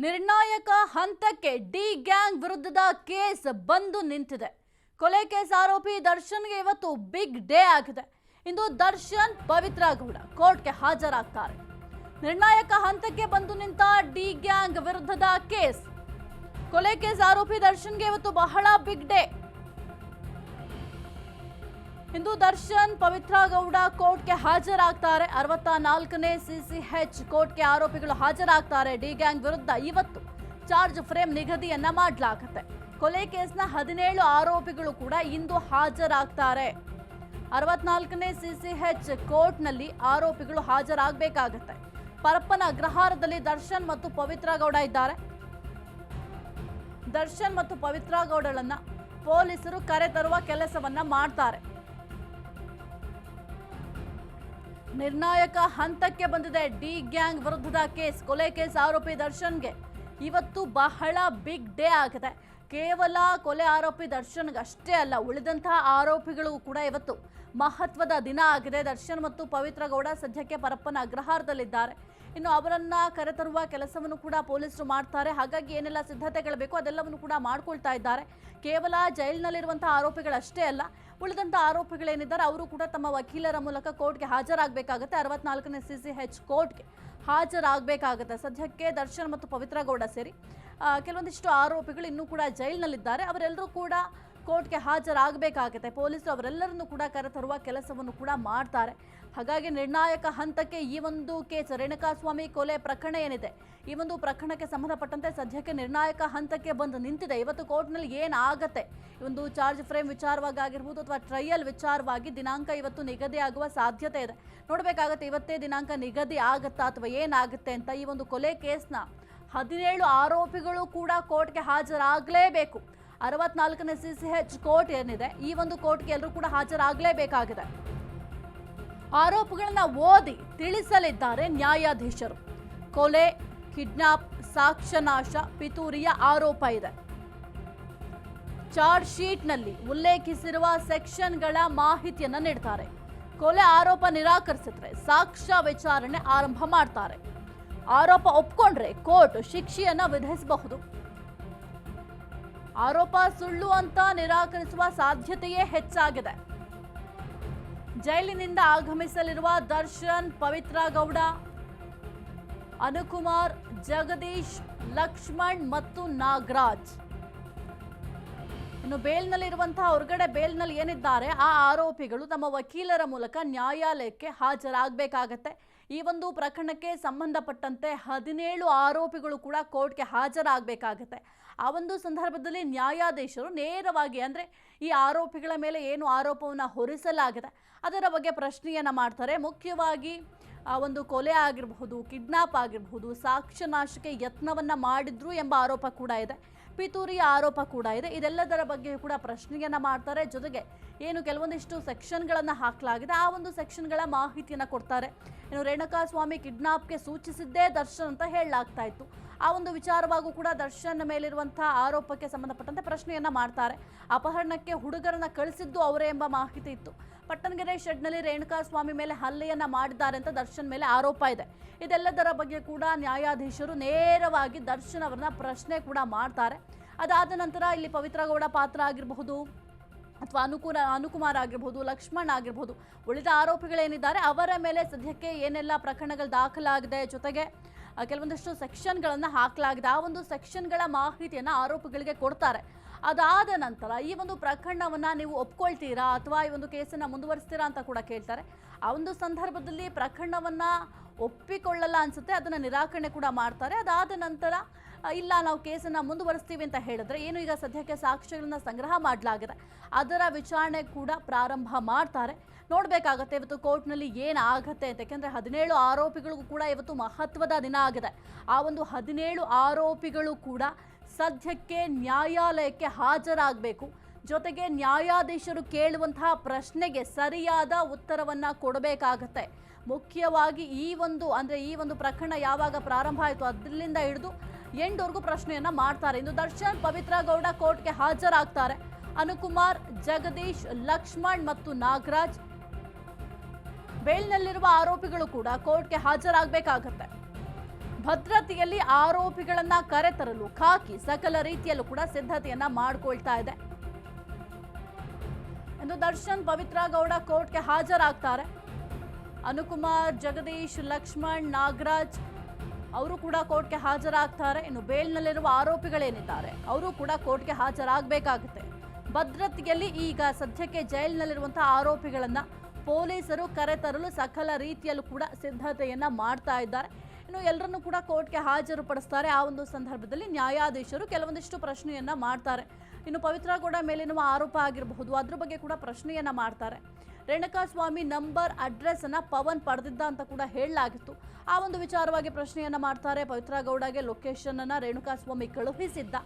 ನಿರ್ಣಾಯಕ ಹಂತಕ್ಕೆ D gang ವಿರುದ್ಧದ ಕೇಸ್ ಬಂದು ನಿಂತಿದೆ. ಕೊಲೆ ಕೇಸ್ ಆರೋಪಿ ದರ್ಶನ್ಗೆ ಇವತ್ತು ಬಿಗ್ ಡೇ ಆಗಿದೆ. ಇಂದು ದರ್ಶನ್ ಪವಿತ್ರ ಗೌಡ ಕೋರ್ಟ್ಗೆ ಹಾಜರಾಗ್ತಾರೆ. ನಿರ್ಣಾಯಕ ಹಂತಕ್ಕೆ ಬಂದು ನಿಂತ ಡಿ ಗ್ಯಾಂಗ್ ವಿರುದ್ಧದ ಕೇಸ್. ಕೊಲೆ ಕೇಸ್ ಆರೋಪಿ ದರ್ಶನ್ಗೆ ಇವತ್ತು ಬಹಳ ಬಿಗ್ ಡೇ. ಇಂದು ದರ್ಶನ್ ಪವಿತ್ರ ಗೌಡ ಕೋರ್ಟ್ಗೆ ಹಾಜರಾಗ್ತಾರೆ. 64ನೇ ಸಿಸಿಎಚ್ ಕೋರ್ಟ್ಗೆ ಆರೋಪಿಗಳು ಹಾಜರಾಗ್ತಾರೆ. ಡಿ ಗ್ಯಾಂಗ್ ವಿರುದ್ಧ ಇವತ್ತು ಚಾರ್ಜ್ ಫ್ರೇಮ್ ನಿಗದಿಯನ್ನ ಮಾಡಲಾಗುತ್ತೆ. ಕೊಲೆ ಕೇಸ್ನ 17 ಆರೋಪಿಗಳು ಕೂಡ ಇಂದು ಹಾಜರಾಗ್ತಾರೆ. 64ನೇ ಸಿಸಿಎಚ್ ಕೋರ್ಟ್ನಲ್ಲಿ ಆರೋಪಿಗಳು ಹಾಜರಾಗಬೇಕಾಗುತ್ತೆ. ಪರಪ್ಪನ ಅಗ್ರಹಾರದಲ್ಲಿ ದರ್ಶನ್ ಮತ್ತು ಪವಿತ್ರ ಗೌಡ ಇದ್ದಾರೆ. ದರ್ಶನ್ ಮತ್ತು ಪವಿತ್ರ ಗೌಡಳನ್ನ ಪೊಲೀಸರು ಕರೆತರುವ ಕೆಲಸವನ್ನ ಮಾಡ್ತಾರೆ. ನಿರ್ಣಾಯಕ ಹಂತಕ್ಕೆ ಬಂದಿದೆ ಡಿ ಗ್ಯಾಂಗ್ ವಿರುದ್ಧದ ಕೇಸ್. ಕೊಲೆ ಕೇಸ್ ಆರೋಪಿ ದರ್ಶನ್ಗೆ ಇವತ್ತು ಬಹಳ ಬಿಗ್ ಡೇ ಆಗಿದೆ. ಕೇವಲ ಕೊಲೆ ಆರೋಪಿ ದರ್ಶನ್ಗೆ ಅಷ್ಟೇ ಅಲ್ಲ, ಉಳಿದಂತಹ ಆರೋಪಿಗಳಿಗೂ ಕೂಡ ಇವತ್ತು ಮಹತ್ವದ ದಿನ ಆಗಿದೆ. ದರ್ಶನ್ ಮತ್ತು ಪವಿತ್ರ ಗೌಡ ಸದ್ಯಕ್ಕೆ ಪರಪ್ಪನ ಅಗ್ರಹಾರದಲ್ಲಿದ್ದಾರೆ. ಇನ್ನು ಅವರನ್ನ ಕರೆತರುವ ಕೆಲಸವನ್ನು ಕೂಡ ಪೊಲೀಸರು ಮಾಡ್ತಾರೆ. ಹಾಗಾಗಿ ಏನೆಲ್ಲ ಸಿದ್ಧತೆಗಳು ಬೇಕೋ ಅದೆಲ್ಲವನ್ನು ಕೂಡ ಮಾಡ್ಕೊಳ್ತಾ ಇದ್ದಾರೆ. ಕೇವಲ ಜೈಲಿನಲ್ಲಿರುವಂತಹ ಆರೋಪಿಗಳಷ್ಟೇ ಅಲ್ಲ, ಉಳಿದಂಥ ಆರೋಪಿಗಳೇನಿದ್ದಾರೆ ಅವರು ಕೂಡ ತಮ್ಮ ವಕೀಲರ ಮೂಲಕ ಕೋರ್ಟ್ಗೆ ಹಾಜರಾಗಬೇಕಾಗುತ್ತೆ. 64ನೇ ಸಿಸಿಎಚ್ ಕೋರ್ಟ್ಗೆ ಹಾಜರಾಗಬೇಕಾಗುತ್ತೆ. ಸದ್ಯಕ್ಕೆ ದರ್ಶನ್ ಮತ್ತು ಪವಿತ್ರ ಗೌಡ ಸೇರಿ ಕೆಲವೊಂದಿಷ್ಟು ಆರೋಪಿಗಳು ಇನ್ನೂ ಕೂಡ ಜೈಲಿನಲ್ಲಿದ್ದಾರೆ. ಅವರೆಲ್ಲರೂ ಕೂಡ ಕೋರ್ಟ್ಗೆ ಹಾಜರಾಗಬೇಕಾಗುತ್ತೆ. ಪೊಲೀಸರು ಅವರೆಲ್ಲರನ್ನು ಕೂಡ ಕರೆತರುವ ಕೆಲಸವನ್ನು ಕೂಡ ಮಾಡ್ತಾರೆ. ಹಾಗಾಗಿ ನಿರ್ಣಾಯಕ ಹಂತಕ್ಕೆ ಈ ಒಂದು ಕೇಸ್, ರೇಣುಕಾಸ್ವಾಮಿ ಕೊಲೆ ಪ್ರಕರಣ ಏನಿದೆ, ಈ ಒಂದು ಪ್ರಕರಣಕ್ಕೆ ಸಂಬಂಧಪಟ್ಟಂತೆ ಸದ್ಯಕ್ಕೆ ನಿರ್ಣಾಯಕ ಹಂತಕ್ಕೆ ಬಂದು ನಿಂತಿದೆ. ಇವತ್ತು ಕೋರ್ಟ್ನಲ್ಲಿ ಏನಾಗತ್ತೆ, ಈ ಒಂದು ಚಾರ್ಜ್ ಫ್ರೇಮ್ ವಿಚಾರವಾಗಿ ಆಗಿರ್ಬೋದು ಅಥವಾ ಟ್ರಯಲ್ ವಿಚಾರವಾಗಿ ದಿನಾಂಕ ಇವತ್ತು ನಿಗದಿ ಆಗುವ ಸಾಧ್ಯತೆ ಇದೆ. ನೋಡಬೇಕಾಗತ್ತೆ ಇವತ್ತೇ ದಿನಾಂಕ ನಿಗದಿ ಆಗುತ್ತಾ ಅಥವಾ ಏನಾಗುತ್ತೆ ಅಂತ. ಈ ಒಂದು ಕೊಲೆ ಕೇಸ್ನ 17 ಆರೋಪಿಗಳು ಕೂಡ ಕೋರ್ಟ್ಗೆ ಹಾಜರಾಗಲೇಬೇಕು. 64ನೇ ಸಿಸಿಎಚ್ ಕೋರ್ಟ್ ಏನಿದೆ, ಈ ಒಂದು ಕೋರ್ಟ್ಗೆ ಎಲ್ಲರೂ ಕೂಡ ಹಾಜರಾಗಲೇಬೇಕಾಗಿದೆ. ಆರೋಪಗಳನ್ನ ಓದಿ ತಿಳಿಸಲಿದ್ದಾರೆ ನ್ಯಾಯಾಧೀಶರು. ಕೊಲೆ, ಕಿಡ್ನಾಪ್, ಸಾಕ್ಷ್ಯನಾಶ, ಪಿತೂರಿಯ ಆರೋಪ ಇದೆ. ಚಾರ್ಜ್ ಶೀಟ್ನಲ್ಲಿ ಉಲ್ಲೇಖಿಸಿರುವ ಸೆಕ್ಷನ್ಗಳ ಮಾಹಿತಿಯನ್ನ ನೀಡ್ತಾರೆ. ಕೊಲೆ ಆರೋಪ ನಿರಾಕರಿಸಿದ್ರೆ ಸಾಕ್ಷ್ಯ ವಿಚಾರಣೆ ಆರಂಭ ಮಾಡ್ತಾರೆ. ಆರೋಪ ಒಪ್ಕೊಂಡ್ರೆ ಕೋರ್ಟ್ ಶಿಕ್ಷೆಯನ್ನ ವಿಧಿಸಬಹುದು. ಆರೋಪ ಸುಳ್ಳು ಅಂತ ನಿರಾಕರಿಸುವ ಸಾಧ್ಯತೆಯೇ ಹೆಚ್ಚಾಗಿದೆ. ಜೈಲಿನಿಂದ ಆಗಮಿಸಲಿರುವ ದರ್ಶನ್, ಪವಿತ್ರ ಗೌಡ, ಅನುಕುಮಾರ್, ಜಗದೀಶ್, ಲಕ್ಷ್ಮಣ್ ಮತ್ತು ನಾಗರಾಜ್. ಇನ್ನು ಬೇಲ್ನಲ್ಲಿರುವಂತಹ ಹೊರಗಡೆ ಬೇಲ್ನಲ್ಲಿ ಏನಿದ್ದಾರೆ ಆ ಆರೋಪಿಗಳು ತಮ್ಮ ವಕೀಲರ ಮೂಲಕ ನ್ಯಾಯಾಲಯಕ್ಕೆ ಹಾಜರಾಗಬೇಕಾಗತ್ತೆ. ಈ ಒಂದು ಪ್ರಕರಣಕ್ಕೆ ಸಂಬಂಧಪಟ್ಟಂತೆ 17 ಆರೋಪಿಗಳು ಕೂಡ ಕೋರ್ಟ್ಗೆ ಹಾಜರಾಗಬೇಕಾಗತ್ತೆ. ಆ ಒಂದು ಸಂದರ್ಭದಲ್ಲಿ ನ್ಯಾಯಾಧೀಶರು ನೇರವಾಗಿ ಅಂದರೆ ಈ ಆರೋಪಿಗಳ ಮೇಲೆ ಏನು ಆರೋಪವನ್ನು ಹೊರಿಸಲಾಗಿದೆ ಅದರ ಬಗ್ಗೆ ಪ್ರಶ್ನೆಯನ್ನು ಮಾಡ್ತಾರೆ. ಮುಖ್ಯವಾಗಿ ಒಂದು ಕೊಲೆ ಆಗಿರಬಹುದು, ಕಿಡ್ನಾಪ್ ಆಗಿರಬಹುದು, ಸಾಕ್ಷ್ಯನಾಶಕ್ಕೆ ಯತ್ನವನ್ನು ಮಾಡಿದ್ರು ಎಂಬ ಆರೋಪ ಕೂಡ ಇದೆ, ಪಿತೂರಿಯ ಆರೋಪ ಕೂಡ ಇದೆ. ಇದೆಲ್ಲದರ ಬಗ್ಗೆ ಕೂಡ ಪ್ರಶ್ನೆಯನ್ನು ಮಾಡ್ತಾರೆ. ಜೊತೆಗೆ ಏನು ಕೆಲವೊಂದಿಷ್ಟು ಸೆಕ್ಷನ್ಗಳನ್ನು ಹಾಕಲಾಗಿದೆ ಆ ಒಂದು ಸೆಕ್ಷನ್ಗಳ ಮಾಹಿತಿಯನ್ನು ಕೊಡ್ತಾರೆ. ಇನ್ನು ರೇಣುಕಾಸ್ವಾಮಿ ಕಿಡ್ನಾಪ್ಗೆ ಸೂಚಿಸಿದ್ದೇ ದರ್ಶನ್ ಅಂತ ಹೇಳಲಾಗ್ತಾ ಇತ್ತು. ಆ ಒಂದು ವಿಚಾರವಾಗೂ ಕೂಡ ದರ್ಶನ್ ಮೇಲಿರುವಂತಹ ಆರೋಪಕ್ಕೆ ಸಂಬಂಧಪಟ್ಟಂತೆ ಪ್ರಶ್ನೆಯನ್ನ ಮಾಡ್ತಾರೆ. ಅಪಹರಣಕ್ಕೆ ಹುಡುಗರನ್ನ ಕಳಿಸಿದ್ದು ಅವರೇ ಎಂಬ ಮಾಹಿತಿ ಇತ್ತು. ಪಟ್ಟಣಗೆರೆ ಶೆಡ್ನಲ್ಲಿ ರೇಣುಕಾಸ್ವಾಮಿ ಮೇಲೆ ಹಲ್ಲೆಯನ್ನ ಮಾಡಿದ್ದಾರೆ ಅಂತ ದರ್ಶನ್ ಮೇಲೆ ಆರೋಪ ಇದೆ. ಇದೆಲ್ಲದರ ಬಗ್ಗೆ ಕೂಡ ನ್ಯಾಯಾಧೀಶರು ನೇರವಾಗಿ ದರ್ಶನ್ ಅವರನ್ನ ಪ್ರಶ್ನೆ ಕೂಡ ಮಾಡ್ತಾರೆ. ಅದಾದ ನಂತರ ಇಲ್ಲಿ ಪವಿತ್ರ ಗೌಡ ಪಾತ್ರ ಆಗಿರಬಹುದು ಅಥವಾ ಅನುಕುಮಾರ್ ಆಗಿರ್ಬೋದು, ಲಕ್ಷ್ಮಣ್ ಆಗಿರ್ಬೋದು, ಉಳಿದ ಆರೋಪಿಗಳೇನಿದ್ದಾರೆ ಅವರ ಮೇಲೆ ಸದ್ಯಕ್ಕೆ ಏನೆಲ್ಲ ಪ್ರಕರಣಗಳು ದಾಖಲಾಗಿದೆ, ಜೊತೆಗೆ ಕೆಲವೊಂದಿಷ್ಟು ಸೆಕ್ಷನ್ಗಳನ್ನು ಹಾಕಲಾಗಿದೆ. ಆ ಒಂದು ಸೆಕ್ಷನ್ಗಳ ಮಾಹಿತಿಯನ್ನು ಆರೋಪಿಗಳಿಗೆ ಕೊಡ್ತಾರೆ. ಅದಾದ ನಂತರ ಈ ಒಂದು ಪ್ರಕರಣವನ್ನು ನೀವು ಒಪ್ಕೊಳ್ತೀರಾ ಅಥವಾ ಈ ಒಂದು ಕೇಸನ್ನು ಮುಂದುವರಿಸ್ತೀರಾ ಅಂತ ಕೂಡ ಕೇಳ್ತಾರೆ. ಆ ಒಂದು ಸಂದರ್ಭದಲ್ಲಿ ಪ್ರಕರಣವನ್ನು ಒಪ್ಪಿಕೊಳ್ಳಲ್ಲ ಅನಿಸುತ್ತೆ, ಅದನ್ನು ನಿರಾಕರಣೆ ಕೂಡ ಮಾಡ್ತಾರೆ. ಅದಾದ ನಂತರ ಇಲ್ಲ ನಾವು ಕೇಸನ್ನು ಮುಂದುವರಿಸ್ತೀವಿ ಅಂತ ಹೇಳಿದ್ರೆ ಏನು ಈಗ ಸದ್ಯಕ್ಕೆ ಸಾಕ್ಷ್ಯಗಳನ್ನ ಸಂಗ್ರಹ ಮಾಡಲಾಗಿದೆ ಅದರ ವಿಚಾರಣೆ ಕೂಡ ಪ್ರಾರಂಭ ಮಾಡ್ತಾರೆ. ನೋಡಬೇಕಾಗತ್ತೆ ಇವತ್ತು ಕೋರ್ಟ್ನಲ್ಲಿ ಏನಾಗತ್ತೆ ಅಂತ. ಯಾಕೆಂದರೆ 17 ಆರೋಪಿಗಳಿಗೂ ಕೂಡ ಇವತ್ತು ಮಹತ್ವದ ದಿನ ಆಗಿದೆ. ಆ ಒಂದು 17 ಆರೋಪಿಗಳು ಕೂಡ ಸದ್ಯಕ್ಕೆ ನ್ಯಾಯಾಲಯಕ್ಕೆ ಹಾಜರಾಗಬೇಕು. ಜೊತೆಗೆ ನ್ಯಾಯಾಧೀಶರು ಕೇಳುವಂತಹ ಪ್ರಶ್ನೆಗೆ ಸರಿಯಾದ ಉತ್ತರವನ್ನು ಕೊಡಬೇಕಾಗತ್ತೆ. ಮುಖ್ಯವಾಗಿ ಈ ಒಂದು ಪ್ರಕರಣ ಯಾವಾಗ ಪ್ರಾರಂಭ ಆಯಿತು ಅದರಿಂದ ಹಿಡಿದು ಎಂಡ್ವರೆಗೂ ಪ್ರಶ್ನೆಯನ್ನ ಮಾಡ್ತಾರೆ. ಇಂದು ದರ್ಶನ್, ಪವಿತ್ರ ಗೌಡ ಕೋರ್ಟ್ಗೆ ಹಾಜರಾಗ್ತಾರೆ. ಅನುಕುಮಾರ್, ಜಗದೀಶ್, ಲಕ್ಷ್ಮಣ್ ಮತ್ತು ನಾಗರಾಜ್ ಬೇಲ್ನಲ್ಲಿರುವ ಆರೋಪಿಗಳು ಕೂಡ ಕೋರ್ಟ್ಗೆ ಹಾಜರಾಗಬೇಕಾಗುತ್ತೆ. ಭದ್ರತೆಯಲ್ಲಿ ಆರೋಪಿಗಳನ್ನ ಕರೆತರಲು ಖಾಕಿ ಸಕಲ ರೀತಿಯಲ್ಲೂ ಕೂಡ ಸಿದ್ಧತೆಯನ್ನ ಮಾಡಿಕೊಳ್ತಾ ಇದೆ. ಇಂದು ದರ್ಶನ್ ಪವಿತ್ರ ಗೌಡ ಕೋರ್ಟ್ಗೆ ಹಾಜರಾಗ್ತಾರೆ. ಅನುಕುಮಾರ್, ಜಗದೀಶ್, ಲಕ್ಷ್ಮಣ್, ನಾಗರಾಜ್ ಅವರು ಕೂಡ ಕೋರ್ಟ್ಗೆ ಹಾಜರಾಗ್ತಾರೆ. ಇನ್ನು ಬೇಲ್ನಲ್ಲಿರುವ ಆರೋಪಿಗಳೇನಿದ್ದಾರೆ ಅವರು ಕೂಡ ಕೋರ್ಟ್ಗೆ ಹಾಜರಾಗಬೇಕಾಗುತ್ತೆ. ಭದ್ರತೆಯಲ್ಲಿ ಈಗ ಸದ್ಯಕ್ಕೆ ಜೈಲಿನಲ್ಲಿರುವಂತಹ ಆರೋಪಿಗಳನ್ನ ಪೊಲೀಸರು ಕರೆತರಲು ಸಕಲ ರೀತಿಯಲ್ಲೂ ಕೂಡ ಸಿದ್ಧತೆಯನ್ನ ಮಾಡ್ತಾ ಇದ್ದಾರೆ. ಇನ್ನು ಎಲ್ಲರನ್ನೂ ಕೂಡ ಕೋರ್ಟ್ಗೆ ಹಾಜರುಪಡಿಸ್ತಾರೆ. ಆ ಒಂದು ಸಂದರ್ಭದಲ್ಲಿ ನ್ಯಾಯಾಧೀಶರು ಕೆಲವೊಂದಿಷ್ಟು ಪ್ರಶ್ನೆಯನ್ನ ಮಾಡ್ತಾರೆ. ಇನ್ನು ಪವಿತ್ರ ಗೌಡ ಮೇಲಿನ ಆರೋಪ ಆಗಿರಬಹುದು, ಅದ್ರ ಬಗ್ಗೆ ಕೂಡ ಪ್ರಶ್ನೆಯನ್ನ ಮಾಡ್ತಾರೆ. ರೇಣುಕಾಸ್ವಾಮಿ ನಂಬರ್ ಅಡ್ರೆಸ್ ಅನ್ನ ಪವನ್ ಪಡೆದಿದ್ದ ಅಂತ ಕೂಡ ಹೇಳಲಾಗಿತ್ತು. ಆ ಒಂದು ವಿಚಾರವಾಗಿ ಪ್ರಶ್ನೆಯನ್ನ ಮಾಡ್ತಾರೆ. ಪವಿತ್ರ ಗೌಡಗೆ ಲೊಕೇಶನ್ ಅನ್ನ ರೇಣುಕಾಸ್ವಾಮಿ ಕಳುಹಿಸಿದ್ದ,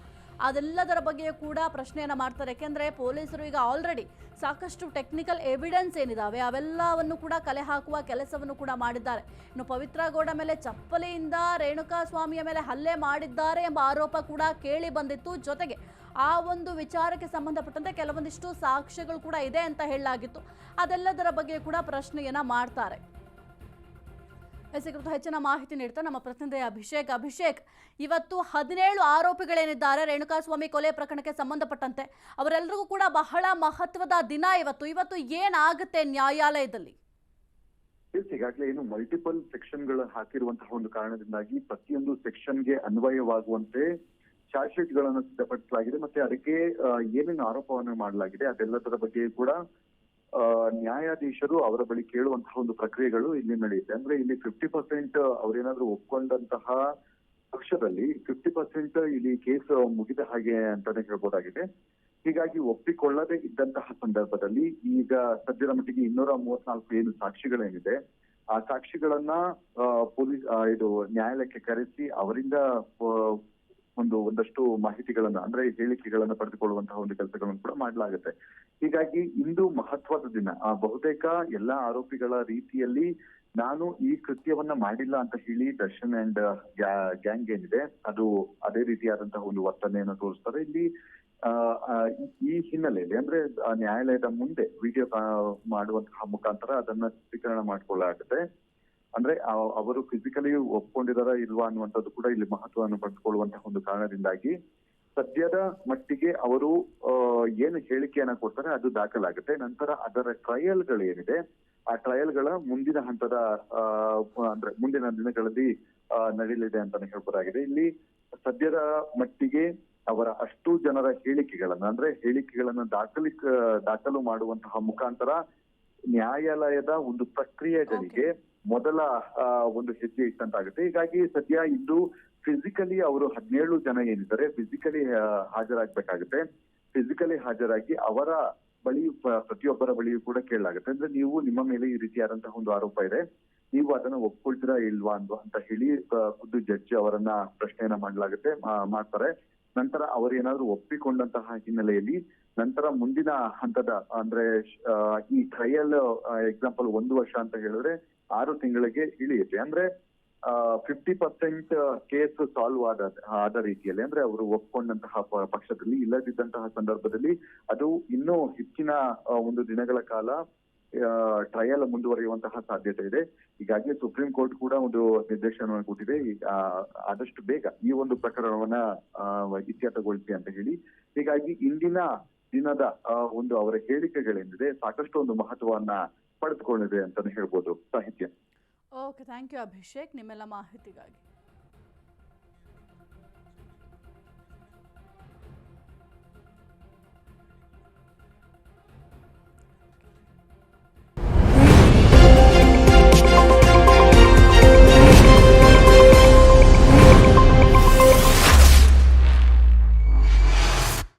ಅದೆಲ್ಲದರ ಬಗ್ಗೆ ಕೂಡ ಪ್ರಶ್ನೆಯನ್ನ ಮಾಡ್ತಾರೆ. ಯಾಕೆಂದ್ರೆ ಪೊಲೀಸರು ಈಗ ಆಲ್ರೆಡಿ ಸಾಕಷ್ಟು ಟೆಕ್ನಿಕಲ್ ಎವಿಡೆನ್ಸ್ ಏನಿದಾವೆ ಅವೆಲ್ಲವನ್ನು ಕೂಡ ಕಲೆ ಹಾಕುವ ಕೆಲಸವನ್ನು ಕೂಡ ಮಾಡಿದ್ದಾರೆ. ಇನ್ನು ಪವಿತ್ರ ಗೌಡ ಮೇಲೆ ಚಪ್ಪಲಿಯಿಂದ ರೇಣುಕಾಸ್ವಾಮಿಯ ಮೇಲೆ ಹಲ್ಲೆ ಮಾಡಿದ್ದಾರೆ ಎಂಬ ಆರೋಪ ಕೂಡ ಕೇಳಿ ಬಂದಿತ್ತು. ಜೊತೆಗೆ ಆ ಒಂದು ವಿಚಾರಕ್ಕೆ ಸಂಬಂಧಪಟ್ಟಂತೆ ಕೆಲವೊಂದಿಷ್ಟು ಸಾಕ್ಷ್ಯಗಳು ಕೂಡ ಇದೆ ಅಂತ ಹೇಳಲಾಗಿತ್ತು. ಅದೆಲ್ಲದರ ಬಗ್ಗೆ ಕೂಡ ಪ್ರಶ್ನೆಯನ್ನ ಮಾಡ್ತಾರೆ. ಹೆಚ್ಚಿನ ಮಾಹಿತಿ ನೀಡ್ತಾ ನಮ್ಮ ಪ್ರತಿನಿಧಿ ಅಭಿಷೇಕ್, ಇವತ್ತು 17 ಆರೋಪಿಗಳೇನಿದ್ದಾರೆ ರೇಣುಕಾಸ್ವಾಮಿ ಕೊಲೆ ಪ್ರಕರಣಕ್ಕೆ ಸಂಬಂಧಪಟ್ಟಂತೆ ಅವರೆಲ್ಲರಿಗೂ ಕೂಡ ಬಹಳ ಮಹತ್ವದ ದಿನ ಇವತ್ತು ಏನಾಗುತ್ತೆ ನ್ಯಾಯಾಲಯದಲ್ಲಿ? ಈಗಾಗಲೇ ಏನು ಮಲ್ಟಿಪಲ್ ಸೆಕ್ಷನ್ಗಳು ಹಾಕಿರುವಂತಹ ಒಂದು ಕಾರಣದಿಂದಾಗಿ ಪ್ರತಿಯೊಂದು ಸೆಕ್ಷನ್ಗೆ ಅನ್ವಯವಾಗುವಂತೆ ಚಾರ್ಜ್ ಶೀಟ್ ಗಳನ್ನು ಸಿದ್ಧಪಡಿಸಲಾಗಿದೆ. ಮತ್ತೆ ಅದಕ್ಕೆ ಏನೇನು ಆರೋಪವನ್ನು ಮಾಡಲಾಗಿದೆ ಅದೆಲ್ಲದರ ಬಗ್ಗೆ ಕೂಡ ನ್ಯಾಯಾಧೀಶರು ಅವರ ಬಳಿ ಕೇಳುವಂತಹ ಒಂದು ಪ್ರಕ್ರಿಯೆಗಳು ಇಲ್ಲಿ ನಡೆಯುತ್ತೆ. ಅಂದ್ರೆ ಇಲ್ಲಿ 50% ಅವ್ರೇನಾದ್ರೂ ಒಪ್ಕೊಂಡಂತಹ ಪಕ್ಷದಲ್ಲಿ 50% ಇಲ್ಲಿ ಕೇಸ್ ಮುಗಿದ ಹಾಗೆ ಅಂತಾನೆ ಹೇಳ್ಬೋದಾಗಿದೆ. ಹೀಗಾಗಿ ಒಪ್ಪಿಕೊಳ್ಳದೆ ಇದ್ದಂತಹ ಸಂದರ್ಭದಲ್ಲಿ ಈಗ ಸದ್ಯದ ಮಟ್ಟಿಗೆ 234 ಏನು ಸಾಕ್ಷಿಗಳೇನಿದೆ ಆ ಸಾಕ್ಷಿಗಳನ್ನ ಪೊಲೀಸ್ ನ್ಯಾಯಾಲಯಕ್ಕೆ ಕರೆಸಿ ಅವರಿಂದ ಒಂದಷ್ಟು ಮಾಹಿತಿಗಳನ್ನ ಅಂದ್ರೆ ಹೇಳಿಕೆಗಳನ್ನ ಪಡೆದುಕೊಳ್ಳುವಂತಹ ಒಂದು ಕೆಲಸಗಳನ್ನು ಕೂಡ ಮಾಡಲಾಗುತ್ತೆ. ಹೀಗಾಗಿ ಇಂದು ಮಹತ್ವದ ದಿನ. ಬಹುತೇಕ ಎಲ್ಲಾ ಆರೋಪಿಗಳ ರೀತಿಯಲ್ಲಿ ನಾನು ಈ ಕೃತ್ಯವನ್ನ ಮಾಡಿಲ್ಲ ಅಂತ ಹೇಳಿ ದರ್ಶನ್ ಅಂಡ್ ಗ್ಯಾಂಗ್ ಏನಿದೆ ಅದು ಅದೇ ರೀತಿಯಾದಂತಹ ಒಂದು ವರ್ತನೆಯನ್ನು ತೋರಿಸ್ತಾರೆ. ಇಲ್ಲಿ ಈ ಹಿನ್ನೆಲೆಯಲ್ಲಿ ಅಂದ್ರೆ ನ್ಯಾಯಾಲಯದ ಮುಂದೆ ವಿಡಿಯೋ ಮಾಡುವಂತಹ ಮುಖಾಂತರ ಅದನ್ನ ಚಿತ್ರೀಕರಣ ಮಾಡ್ಕೊಳ್ಳಾಗುತ್ತೆ. ಅಂದ್ರೆ ಅವರು ಫಿಸಿಕಲಿ ಒಪ್ಕೊಂಡಿದಾರ ಇಲ್ವಾ ಅನ್ನುವಂಥದ್ದು ಕೂಡ ಇಲ್ಲಿ ಮಹತ್ವವನ್ನು ಪಡೆದುಕೊಳ್ಳುವಂತಹ ಒಂದು ಕಾರಣದಿಂದಾಗಿ ಸದ್ಯದ ಮಟ್ಟಿಗೆ ಅವರು ಏನು ಹೇಳಿಕೆಯನ್ನ ಕೊಡ್ತಾರೆ ಅದು ದಾಖಲಾಗುತ್ತೆ. ನಂತರ ಅದರ ಟ್ರಯಲ್ಗಳೇನಿದೆ ಆ ಟ್ರಯಲ್ಗಳ ಮುಂದಿನ ಹಂತದ ಅಂದ್ರೆ ಮುಂದಿನ ದಿನಗಳಲ್ಲಿ ನಡೆಯಲಿದೆ ಅಂತಾನೆ ಹೇಳ್ಬೋದಾಗಿದೆ. ಇಲ್ಲಿ ಸದ್ಯದ ಮಟ್ಟಿಗೆ ಅವರ ಅಷ್ಟು ಜನರ ಹೇಳಿಕೆಗಳನ್ನ ದಾಖಲು ಮಾಡುವಂತಹ ಮುಖಾಂತರ ನ್ಯಾಯಾಲಯದ ಒಂದು ಪ್ರಕ್ರಿಯೆಗಳಿಗೆ ಮೊದಲ ಒಂದು ಹೆಜ್ಜೆ ಇಟ್ಟಂತಾಗುತ್ತೆ. ಹೀಗಾಗಿ ಸದ್ಯ ಇಂದು ಫಿಸಿಕಲಿ ಅವರು 17 ಜನ ಏನಿದ್ದಾರೆ ಫಿಸಿಕಲಿ ಹಾಜರಾಗಬೇಕಾಗುತ್ತೆ. ಫಿಸಿಕಲಿ ಹಾಜರಾಗಿ ಅವರ ಬಳಿ ಪ್ರತಿಯೊಬ್ಬರ ಬಳಿಯೂ ಕೂಡ ಕೇಳಲಾಗುತ್ತೆ. ಅಂದ್ರೆ ನೀವು ನಿಮ್ಮ ಮೇಲೆ ಈ ರೀತಿಯಾದಂತಹ ಒಂದು ಆರೋಪ ಇದೆ, ನೀವು ಅದನ್ನ ಒಪ್ಕೊಳ್ತೀರಾ ಇಲ್ವಾ ಅಂತ ಹೇಳಿ ಖುದ್ದು ಜಡ್ಜ್ ಅವರನ್ನ ಪ್ರಶ್ನೆಯನ್ನ ಮಾಡ್ತಾರೆ. ನಂತರ ಅವರೇನಾದ್ರೂ ಒಪ್ಪಿಕೊಂಡಂತಹ ಹಿನ್ನೆಲೆಯಲ್ಲಿ ನಂತರ ಮುಂದಿನ ಹಂತದ ಅಂದ್ರೆ ಈ ಟ್ರಯಲ್ ಎಕ್ಸಾಂಪಲ್ 1 ವರ್ಷ ಅಂತ ಹೇಳಿದ್ರೆ 6 ತಿಂಗಳಿಗೆ ಇಳಿಯುತ್ತೆ. ಅಂದ್ರೆ 50% ಕೇಸ್ ಸಾಲ್ವ್ ಆದ ರೀತಿಯಲ್ಲಿ ಅಂದ್ರೆ ಅವರು ಒಪ್ಕೊಂಡಂತಹ ಪಕ್ಷದಲ್ಲಿ ಇಲ್ಲದಿದ್ದಂತಹ ಸಂದರ್ಭದಲ್ಲಿ ಅದು ಇನ್ನೂ ಹೆಚ್ಚಿನ ಒಂದು ದಿನಗಳ ಕಾಲ ಟ್ರಯಲ್ ಮುಂದುವರಿಯುವಂತಹ ಸಾಧ್ಯತೆ ಇದೆ. ಹೀಗಾಗಿ ಸುಪ್ರೀಂ ಕೋರ್ಟ್ ಕೂಡ ಒಂದು ನಿರ್ದೇಶನವನ್ನು ಕೊಟ್ಟಿದೆ, ಆದಷ್ಟು ಬೇಗ ಈ ಒಂದು ಪ್ರಕರಣವನ್ನ ಇತ್ಯರ್ಥಗೊಳಿಸಿ ಅಂತ ಹೇಳಿ. ಹೀಗಾಗಿ ಇಂದಿನ ದಿನದ ಒಂದು ಅವರ ಹೇಳಿಕೆಗಳೇನಿದೆ ಸಾಕಷ್ಟು ಒಂದು ಮಹತ್ವವನ್ನ ಪಡೆದುಕೊಂಡಿದೆ ಅಂತಾನೆ ಹೇಳ್ಬೋದು. ಸಾಹಿತ್ಯ. ಓಕೆ, ಥ್ಯಾಂಕ್ ಯು ಅಭಿಷೇಕ್ ನಿಮ್ಮೆಲ್ಲ ಮಾಹಿತಿಗಾಗಿ.